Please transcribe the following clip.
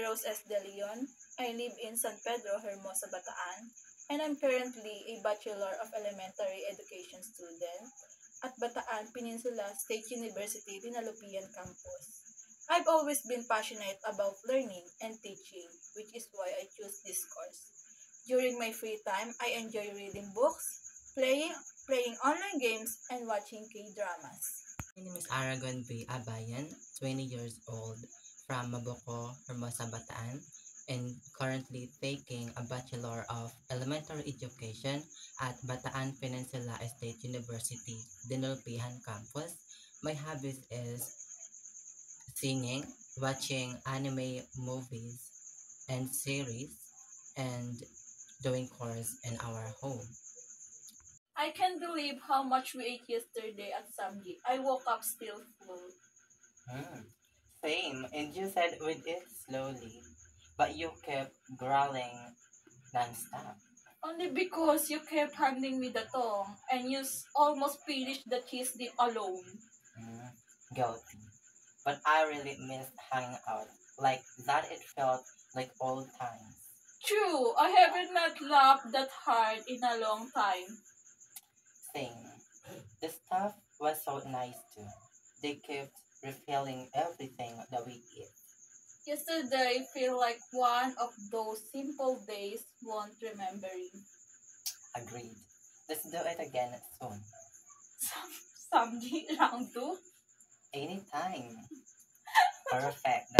Rose S. De Leon. I live in San Pedro, Hermosa, Bataan, and I'm currently a Bachelor of Elementary Education student at Bataan Peninsula State University Dinalupian Campus. I've always been passionate about learning and teaching, which is why I chose this course. During my free time, I enjoy reading books, playing playing online games, and watching K-dramas. My name is Aragon B. Abayan, 20 years old, from Mabuco, Hermosa, Bataan, and currently taking a Bachelor of Elementary Education at Bataan Peninsula State University, Dinulpihan Campus. My hobbies is singing, watching anime movies and series, and doing chores in our home. I can't believe how much we ate yesterday at Samgi. I woke up still full. Hmm. Same, and you said we'd eat slowly, but you kept growling nonstop. Only because you kept handing me the tongue and almost finished the cheese dip alone. Hmm. Guilty. But I really missed hanging out. Like that it felt like old times. True, I haven't not laughed that hard in a long time. Same. The staff was so nice too. They kept refilling everything that we eat. Yesterday feel like one of those simple days won't remembering. Agreed. Let's do it again soon. Samgi round 2. Anytime. Perfect.